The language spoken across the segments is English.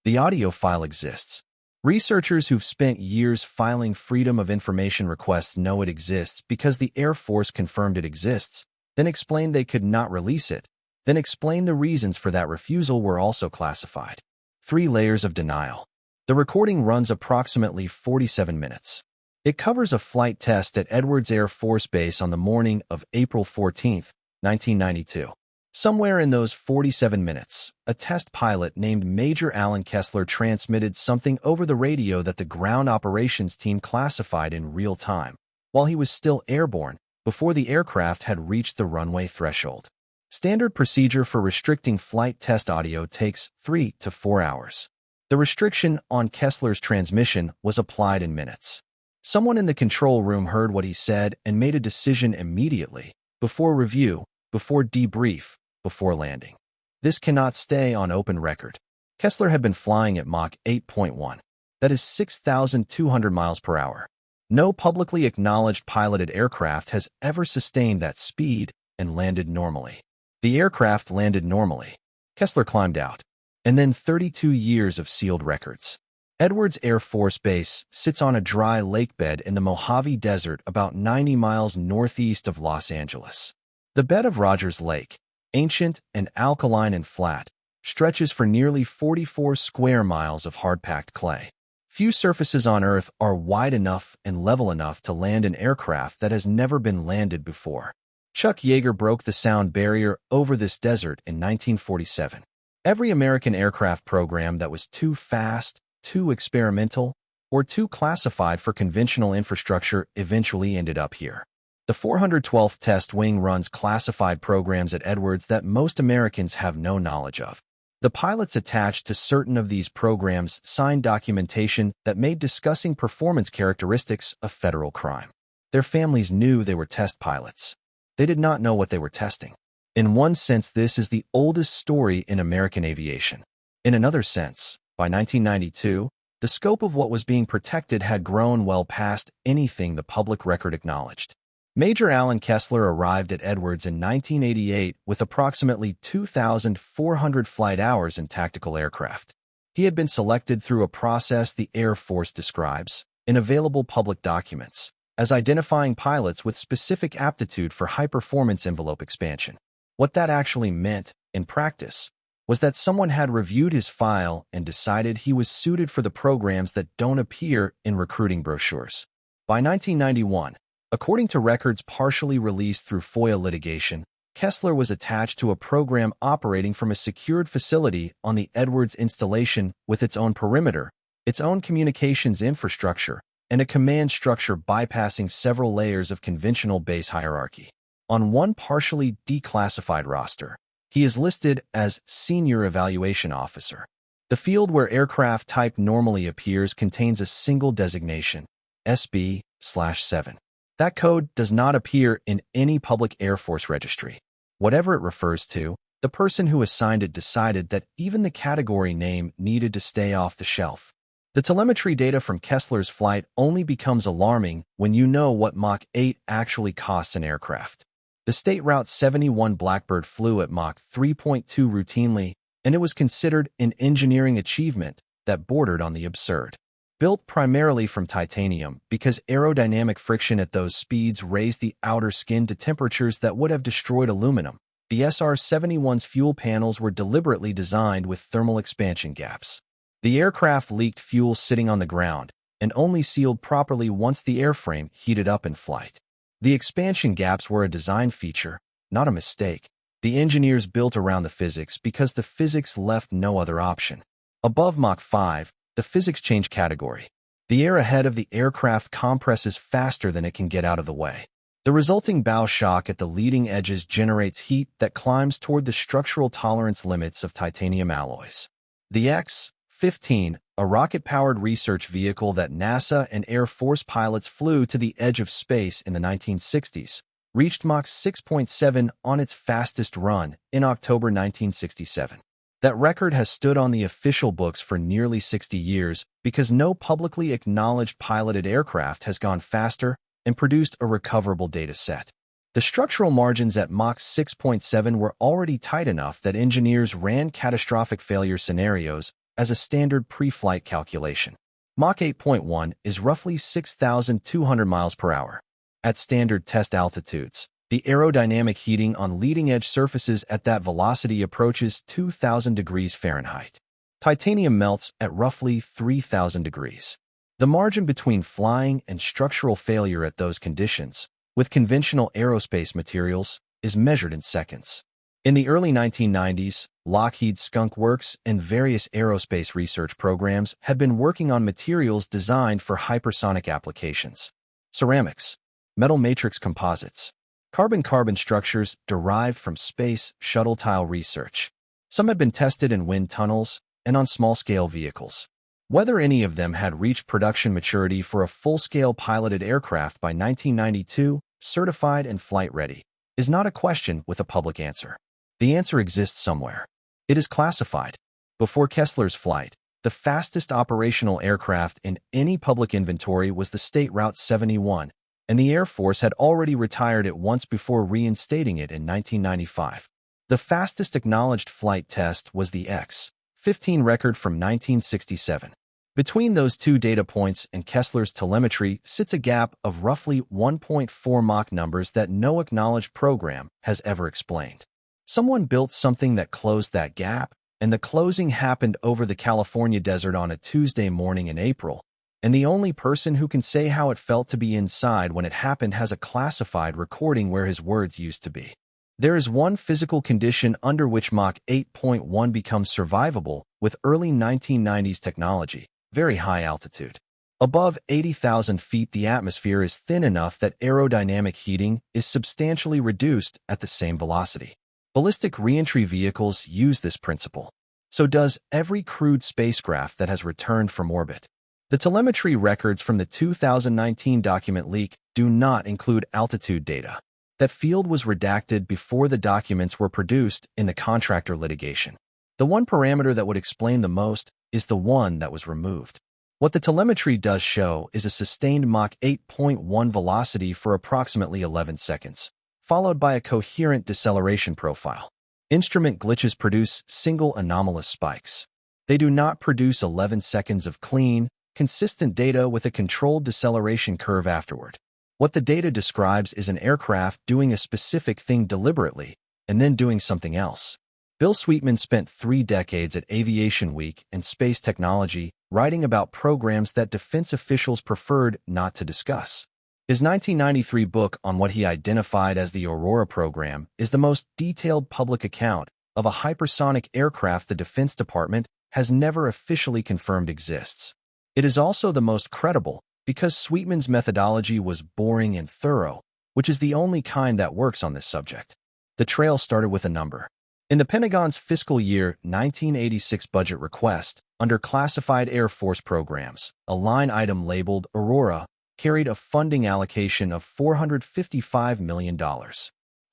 The audio file exists. Researchers who've spent years filing Freedom of Information requests know it exists because the Air Force confirmed it exists, then explained they could not release it, then explained the reasons for that refusal were also classified. 3 layers of denial. The recording runs approximately 47 minutes. It covers a flight test at Edwards Air Force Base on the morning of April 14, 1992. Somewhere in those 47 minutes, a test pilot named Major Alan Kessler transmitted something over the radio that the ground operations team classified in real time, while he was still airborne, before the aircraft had reached the runway threshold. Standard procedure for restricting flight test audio takes 3 to 4 hours. The restriction on Kessler's transmission was applied in minutes. Someone in the control room heard what he said and made a decision immediately, before review, before debrief, before landing. This cannot stay on open record. Kessler had been flying at Mach 8.1. That is 6,200 miles per hour. No publicly acknowledged piloted aircraft has ever sustained that speed and landed normally. The aircraft landed normally. Kessler climbed out. And then 32 years of sealed records. Edwards Air Force Base sits on a dry lake bed in the Mojave Desert about 90 miles northeast of Los Angeles. The bed of Rogers Lake, ancient and alkaline and flat, stretches for nearly 44 square miles of hard-packed clay. Few surfaces on Earth are wide enough and level enough to land an aircraft that has never been landed before. Chuck Yeager broke the sound barrier over this desert in 1947. Every American aircraft program that was too fast, too experimental, or too classified for conventional infrastructure eventually ended up here. The 412th Test Wing runs classified programs at Edwards that most Americans have no knowledge of. The pilots attached to certain of these programs signed documentation that made discussing performance characteristics a federal crime. Their families knew they were test pilots. They did not know what they were testing. In one sense, this is the oldest story in American aviation. In another sense, by 1992, the scope of what was being protected had grown well past anything the public record acknowledged. Major Alan Kessler arrived at Edwards in 1988 with approximately 2,400 flight hours in tactical aircraft. He had been selected through a process the Air Force describes, in available public documents, as identifying pilots with specific aptitude for high-performance envelope expansion. What that actually meant, in practice, was that someone had reviewed his file and decided he was suited for the programs that don't appear in recruiting brochures. By 1991, according to records partially released through FOIA litigation, Kessler was attached to a program operating from a secured facility on the Edwards installation with its own perimeter, its own communications infrastructure, and a command structure bypassing several layers of conventional base hierarchy. On one partially declassified roster, he is listed as Senior Evaluation Officer. The field where aircraft type normally appears contains a single designation, SB/7. That code does not appear in any public Air Force registry. Whatever it refers to, the person who assigned it decided that even the category name needed to stay off the shelf. The telemetry data from Kessler's flight only becomes alarming when you know what Mach 8 actually costs an aircraft. The State Route 71 Blackbird flew at Mach 3.2 routinely, and it was considered an engineering achievement that bordered on the absurd. Built primarily from titanium because aerodynamic friction at those speeds raised the outer skin to temperatures that would have destroyed aluminum, the SR-71's fuel panels were deliberately designed with thermal expansion gaps. The aircraft leaked fuel sitting on the ground and only sealed properly once the airframe heated up in flight. The expansion gaps were a design feature, not a mistake. The engineers built around the physics because the physics left no other option. Above Mach 5, the physics change category. The air ahead of the aircraft compresses faster than it can get out of the way. The resulting bow shock at the leading edges generates heat that climbs toward the structural tolerance limits of titanium alloys. The X-15, a rocket-powered research vehicle that NASA and Air Force pilots flew to the edge of space in the 1960s, reached Mach 6.7 on its fastest run in October 1967. That record has stood on the official books for nearly 60 years because no publicly acknowledged piloted aircraft has gone faster and produced a recoverable data set. The structural margins at Mach 6.7 were already tight enough that engineers ran catastrophic failure scenarios as a standard pre-flight calculation. Mach 8.1 is roughly 6,200 miles per hour. At standard test altitudes, the aerodynamic heating on leading-edge surfaces at that velocity approaches 2,000 degrees Fahrenheit. Titanium melts at roughly 3,000 degrees. The margin between flying and structural failure at those conditions, with conventional aerospace materials, is measured in seconds. In the early 1990s, Lockheed Skunk Works and various aerospace research programs had been working on materials designed for hypersonic applications. Ceramics, metal matrix composites, carbon-carbon structures derived from space shuttle tile research. Some had been tested in wind tunnels and on small-scale vehicles. Whether any of them had reached production maturity for a full-scale piloted aircraft by 1992, certified and flight-ready, is not a question with a public answer. The answer exists somewhere. It is classified. Before Kessler's flight, the fastest operational aircraft in any public inventory was the State Route 71, and the Air Force had already retired it once before reinstating it in 1995. The fastest acknowledged flight test was the X-15 record from 1967. Between those two data points and Kessler's telemetry sits a gap of roughly 1.4 Mach numbers that no acknowledged program has ever explained. Someone built something that closed that gap, and the closing happened over the California desert on a Tuesday morning in April, and the only person who can say how it felt to be inside when it happened has a classified recording where his words used to be. There is one physical condition under which Mach 8.1 becomes survivable with early 1990s technology: very high altitude. Above 80,000 feet, the atmosphere is thin enough that aerodynamic heating is substantially reduced at the same velocity. Ballistic reentry vehicles use this principle. So does every crewed spacecraft that has returned from orbit. The telemetry records from the 2019 document leak do not include altitude data. That field was redacted before the documents were produced in the contractor litigation. The one parameter that would explain the most is the one that was removed. What the telemetry does show is a sustained Mach 8.1 velocity for approximately 11 seconds, followed by a coherent deceleration profile. Instrument glitches produce single anomalous spikes. They do not produce 11 seconds of clean, consistent data with a controlled deceleration curve afterward. What the data describes is an aircraft doing a specific thing deliberately and then doing something else. Bill Sweetman spent 3 decades at Aviation Week and Space Technology writing about programs that defense officials preferred not to discuss. His 1993 book on what he identified as the Aurora program is the most detailed public account of a hypersonic aircraft the Defense Department has never officially confirmed exists. It is also the most credible because Sweetman's methodology was boring and thorough, which is the only kind that works on this subject. The trail started with a number. In the Pentagon's fiscal year 1986 budget request, under classified Air Force programs, a line item labeled Aurora carried a funding allocation of $455 million.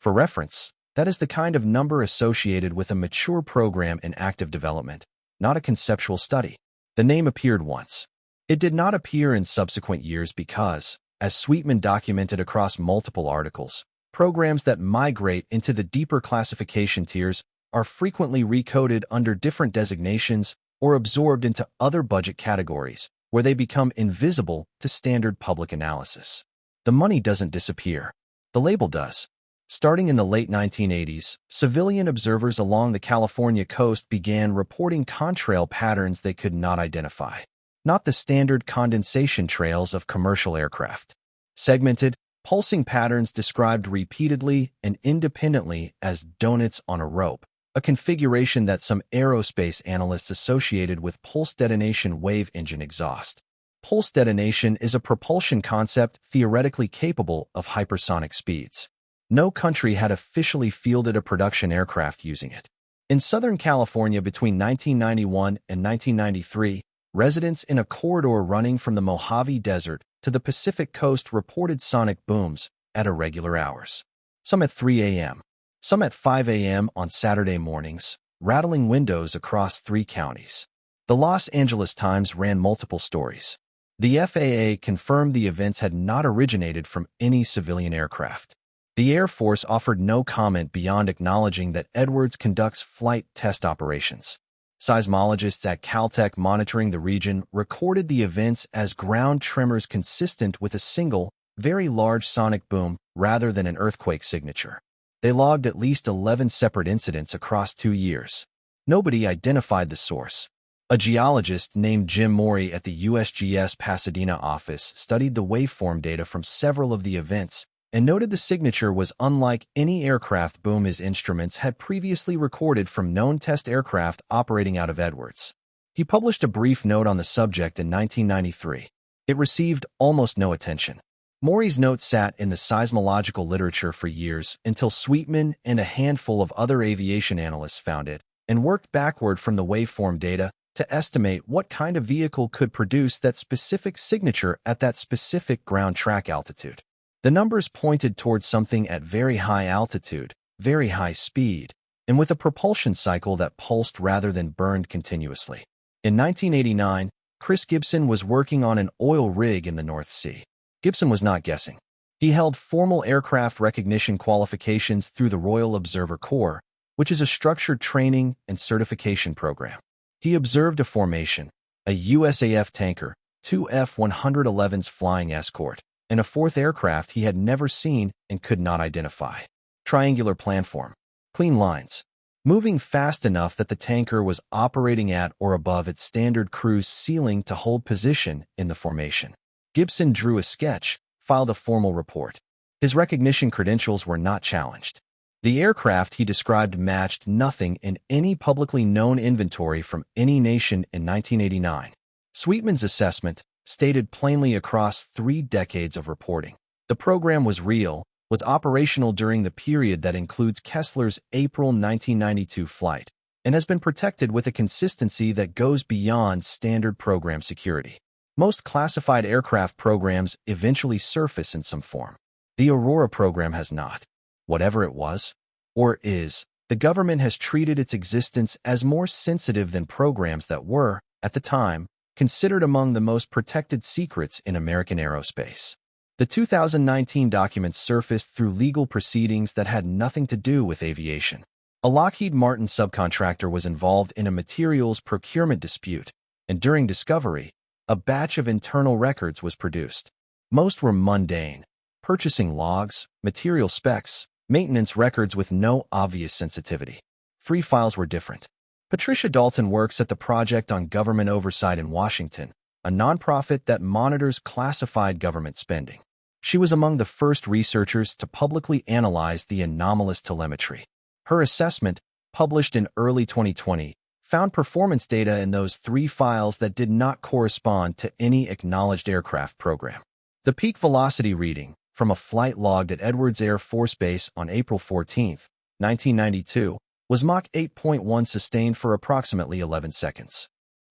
For reference, that is the kind of number associated with a mature program in active development, not a conceptual study. The name appeared once. It did not appear in subsequent years because, as Sweetman documented across multiple articles, programs that migrate into the deeper classification tiers are frequently recoded under different designations or absorbed into other budget categories, where they become invisible to standard public analysis. The money doesn't disappear. The label does. Starting in the late 1980s, civilian observers along the California coast began reporting contrail patterns they could not identify, not the standard condensation trails of commercial aircraft. Segmented, pulsing patterns described repeatedly and independently as donuts on a rope, a configuration that some aerospace analysts associated with pulse detonation wave engine exhaust. Pulse detonation is a propulsion concept theoretically capable of hypersonic speeds. No country had officially fielded a production aircraft using it. In Southern California between 1991 and 1993, residents in a corridor running from the Mojave Desert to the Pacific coast reported sonic booms at irregular hours. Some at 3 a.m., some at 5 a.m. on Saturday mornings, rattling windows across 3 counties. The Los Angeles Times ran multiple stories. The FAA confirmed the events had not originated from any civilian aircraft. The Air Force offered no comment beyond acknowledging that Edwards conducts flight test operations. Seismologists at Caltech monitoring the region recorded the events as ground tremors consistent with a single, very large sonic boom rather than an earthquake signature. They logged at least 11 separate incidents across 2 years. Nobody identified the source. A geologist named Jim Morey at the USGS Pasadena office studied the waveform data from several of the events and noted the signature was unlike any aircraft boom his instruments had previously recorded from known test aircraft operating out of Edwards. He published a brief note on the subject in 1993. It received almost no attention. Morey's note sat in the seismological literature for years until Sweetman and a handful of other aviation analysts found it and worked backward from the waveform data to estimate what kind of vehicle could produce that specific signature at that specific ground track altitude. The numbers pointed towards something at very high altitude, very high speed, and with a propulsion cycle that pulsed rather than burned continuously. In 1989, Chris Gibson was working on an oil rig in the North Sea. Gibson was not guessing. He held formal aircraft recognition qualifications through the Royal Observer Corps, which is a structured training and certification program. He observed a formation, a USAF tanker, 2 F-111s flying escort, and a fourth aircraft he had never seen and could not identify. Triangular planform, clean lines, moving fast enough that the tanker was operating at or above its standard cruise ceiling to hold position in the formation. Gibson drew a sketch, filed a formal report. His recognition credentials were not challenged. The aircraft he described matched nothing in any publicly known inventory from any nation in 1989. Sweetman's assessment, stated plainly across 3 decades of reporting. The program was real, was operational during the period that includes Kessler's April 1992 flight, and has been protected with a consistency that goes beyond standard program security. Most classified aircraft programs eventually surface in some form. The Aurora program has not. Whatever it was, or is, the government has treated its existence as more sensitive than programs that were, at the time, considered among the most protected secrets in American aerospace. The 2019 documents surfaced through legal proceedings that had nothing to do with aviation. A Lockheed Martin subcontractor was involved in a materials procurement dispute, and during discovery, a batch of internal records was produced. Most were mundane: purchasing logs, material specs, maintenance records with no obvious sensitivity. 3 files were different. Patricia Dalton works at the Project on Government Oversight in Washington, a nonprofit that monitors classified government spending. She was among the first researchers to publicly analyze the anomalous telemetry. Her assessment, published in early 2020, found performance data in those 3 files that did not correspond to any acknowledged aircraft program. The peak velocity reading, from a flight logged at Edwards Air Force Base on April 14, 1992, was Mach 8.1 sustained for approximately 11 seconds.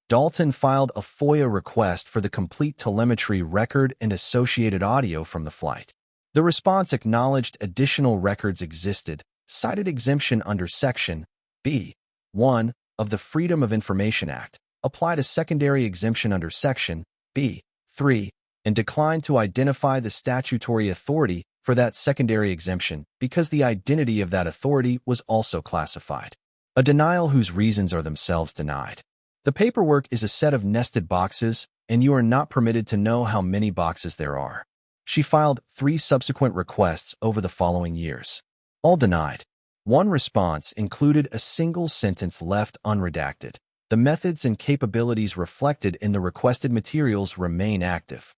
Dalton filed a FOIA request for the complete telemetry record and associated audio from the flight. The response acknowledged additional records existed, cited exemption under Section B.1 of the Freedom of Information Act, applied a secondary exemption under Section B.3, and declined to identify the statutory authority for that secondary exemption because the identity of that authority was also classified. A denial whose reasons are themselves denied. The paperwork is a set of nested boxes, and you are not permitted to know how many boxes there are. She filed 3 subsequent requests over the following years. All denied. One response included a single sentence left unredacted. The methods and capabilities reflected in the requested materials remain active.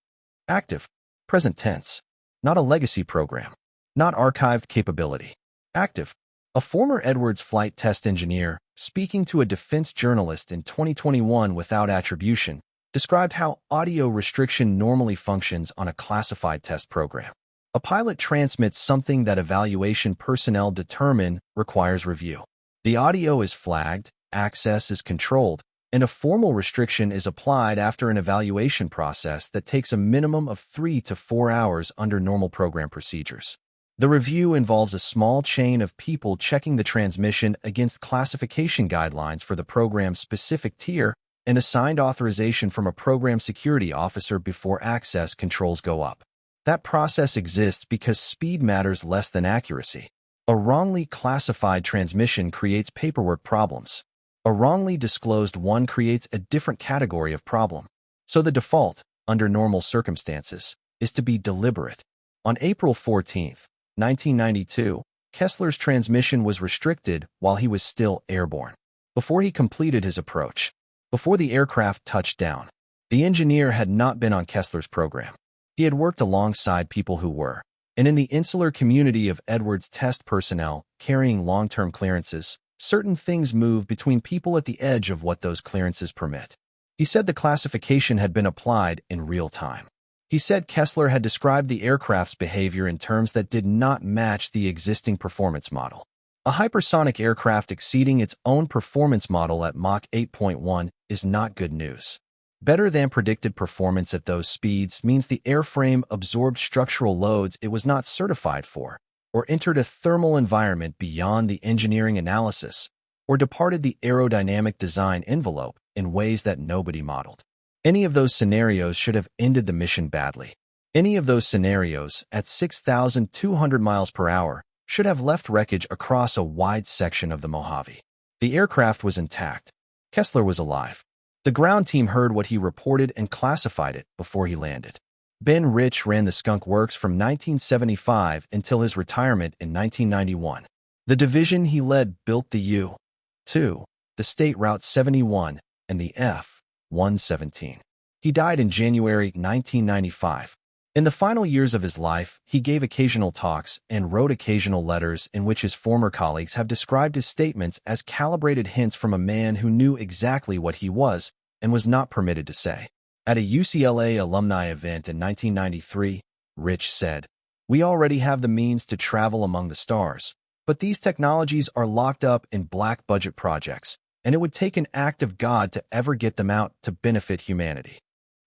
Active. Present tense. Not a legacy program. Not archived capability. Active. A former Edwards flight test engineer, speaking to a defense journalist in 2021 without attribution, described how audio restriction normally functions on a classified test program. A pilot transmits something that evaluation personnel determine requires review. The audio is flagged, access is controlled, and a formal restriction is applied after an evaluation process that takes a minimum of 3 to 4 hours under normal program procedures. The review involves a small chain of people checking the transmission against classification guidelines for the program's specific tier and assigned authorization from a program security officer before access controls go up. That process exists because speed matters less than accuracy. A wrongly classified transmission creates paperwork problems. A wrongly disclosed one creates a different category of problem. So the default, under normal circumstances, is to be deliberate. On April 14, 1992, Kessler's transmission was restricted while he was still airborne. Before he completed his approach, before the aircraft touched down, the engineer had not been on Kessler's program. He had worked alongside people who were, and in the insular community of Edwards test personnel carrying long-term clearances, certain things move between people at the edge of what those clearances permit. He said the classification had been applied in real time. He said Kessler had described the aircraft's behavior in terms that did not match the existing performance model. A hypersonic aircraft exceeding its own performance model at Mach 8.1 is not good news. Better than predicted performance at those speeds means the airframe absorbed structural loads it was not certified for, or entered a thermal environment beyond the engineering analysis, or departed the aerodynamic design envelope in ways that nobody modeled. Any of those scenarios should have ended the mission badly. Any of those scenarios, at 6,200 miles per hour, should have left wreckage across a wide section of the Mojave. The aircraft was intact. Kessler was alive. The ground team heard what he reported and classified it before he landed. Ben Rich ran the Skunk Works from 1975 until his retirement in 1991. The division he led built the U-2, the State Route 71, and the F-117. He died in January 1995. In the final years of his life, he gave occasional talks and wrote occasional letters in which his former colleagues have described his statements as calibrated hints from a man who knew exactly what he was and was not permitted to say. At a UCLA alumni event in 1993, Rich said, "We already have the means to travel among the stars, but these technologies are locked up in black budget projects, and it would take an act of God to ever get them out to benefit humanity."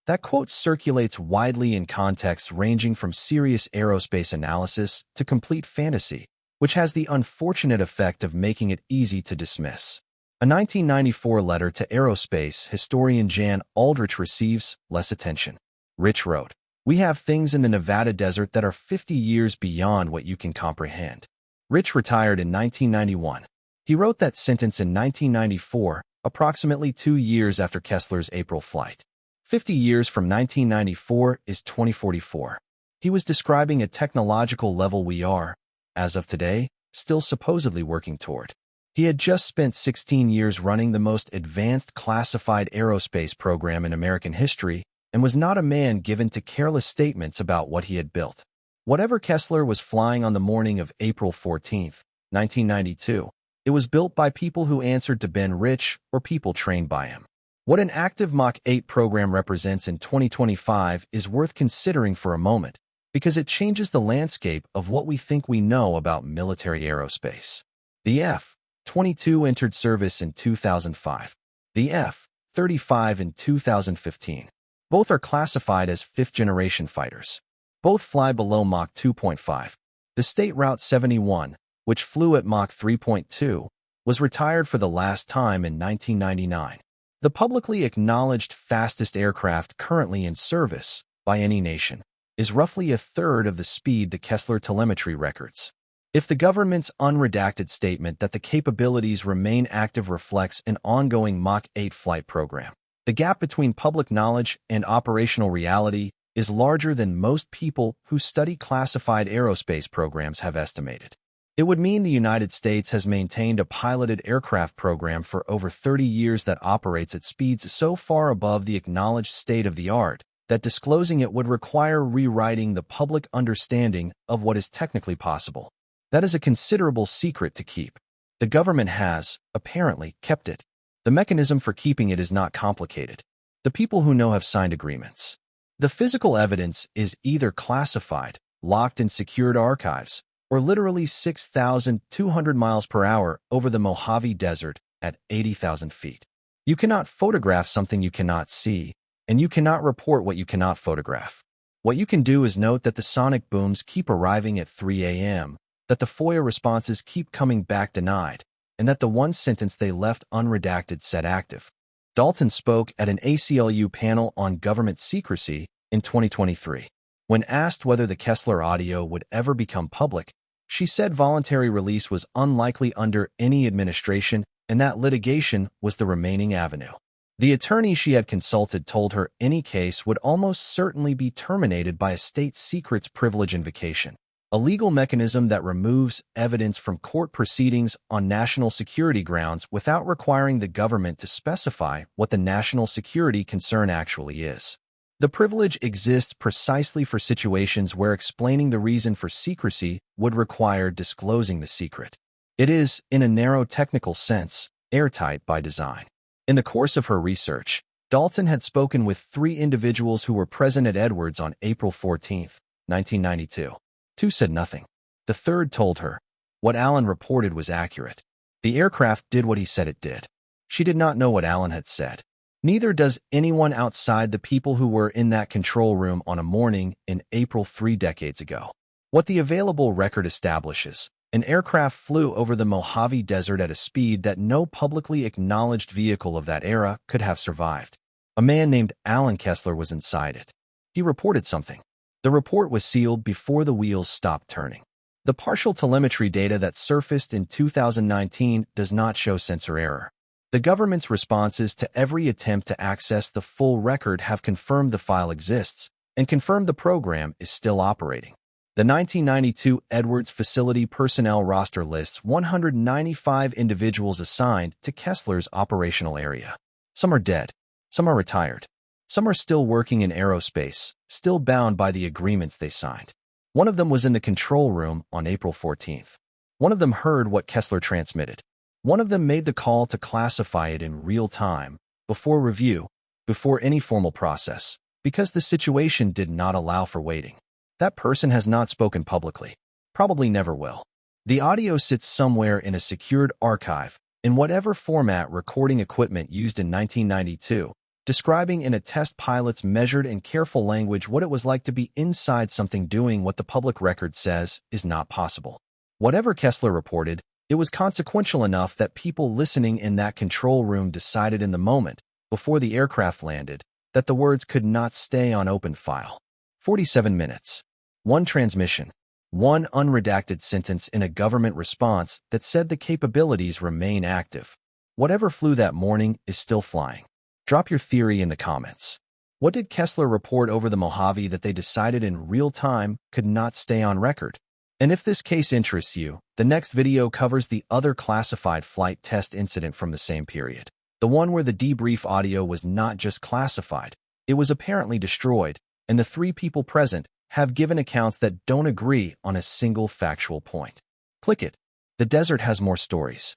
That quote circulates widely in contexts ranging from serious aerospace analysis to complete fantasy, which has the unfortunate effect of making it easy to dismiss. A 1994 letter to aerospace historian Jan Aldrich receives less attention. Rich wrote, "We have things in the Nevada desert that are 50 years beyond what you can comprehend." Rich retired in 1991. He wrote that sentence in 1994, approximately 2 years after Kessler's April flight. 50 years from 1994 is 2044. He was describing a technological level we are, as of today, still supposedly working toward. He had just spent 16 years running the most advanced classified aerospace program in American history and was not a man given to careless statements about what he had built. Whatever Kessler was flying on the morning of April 14, 1992, it was built by people who answered to Ben Rich or people trained by him. What an active Mach 8 program represents in 2025 is worth considering for a moment, because it changes the landscape of what we think we know about military aerospace. The F-22 entered service in 2005. The F-35 in 2015. Both are classified as fifth-generation fighters. Both fly below Mach 2.5. The State Route 71, which flew at Mach 3.2, was retired for the last time in 1999. The publicly acknowledged fastest aircraft currently in service by any nation is roughly a third of the speed the Kessler telemetry records. If the government's unredacted statement that the capabilities remain active reflects an ongoing Mach 8 flight program, the gap between public knowledge and operational reality is larger than most people who study classified aerospace programs have estimated. It would mean the United States has maintained a piloted aircraft program for over 30 years that operates at speeds so far above the acknowledged state of the art that disclosing it would require rewriting the public understanding of what is technically possible. That is a considerable secret to keep. The government has, apparently, kept it. The mechanism for keeping it is not complicated. The people who know have signed agreements. The physical evidence is either classified, locked in secured archives, or literally 6,200 miles per hour over the Mojave Desert at 80,000 feet. You cannot photograph something you cannot see, and you cannot report what you cannot photograph. What you can do is note that the sonic booms keep arriving at 3 a.m., that the FOIA responses keep coming back denied, and that the one sentence they left unredacted said active. Dalton spoke at an ACLU panel on government secrecy in 2023. When asked whether the Kessler audio would ever become public, she said voluntary release was unlikely under any administration and that litigation was the remaining avenue. The attorney she had consulted told her any case would almost certainly be terminated by a state secrets privilege invocation, a legal mechanism that removes evidence from court proceedings on national security grounds without requiring the government to specify what the national security concern actually is. The privilege exists precisely for situations where explaining the reason for secrecy would require disclosing the secret. It is, in a narrow technical sense, airtight by design. In the course of her research, Dalton had spoken with 3 individuals who were present at Edwards on April 14, 1992. 2 said nothing. The third told her what Alan reported was accurate. The aircraft did what he said it did. She did not know what Alan had said. Neither does anyone outside the people who were in that control room on a morning in April 3 decades ago. What the available record establishes: an aircraft flew over the Mojave Desert at a speed that no publicly acknowledged vehicle of that era could have survived. A man named Alan Kessler was inside it. He reported something. The report was sealed before the wheels stopped turning. The partial telemetry data that surfaced in 2019 does not show sensor error. The government's responses to every attempt to access the full record have confirmed the file exists and confirmed the program is still operating. The 1992 Edwards facility personnel roster lists 195 individuals assigned to Kessler's operational area. Some are dead. Some are retired. Some are still working in aerospace, still bound by the agreements they signed. One of them was in the control room on April 14th. One of them heard what Kessler transmitted. One of them made the call to classify it in real time, before review, before any formal process, because the situation did not allow for waiting. That person has not spoken publicly. Probably never will. The audio sits somewhere in a secured archive, in whatever format recording equipment used in 1992, describing in a test pilot's measured and careful language what it was like to be inside something doing what the public record says is not possible. Whatever Kessler reported, it was consequential enough that people listening in that control room decided in the moment, before the aircraft landed, that the words could not stay on open file. 47 minutes. One transmission. One unredacted sentence in a government response that said the capabilities remain active. Whatever flew that morning is still flying. Drop your theory in the comments. What did Kessler report over the Mojave that they decided in real time could not stay on record? And if this case interests you, the next video covers the other classified flight test incident from the same period. The one where the debrief audio was not just classified, it was apparently destroyed, and the 3 people present have given accounts that don't agree on a single factual point. Click it. The desert has more stories.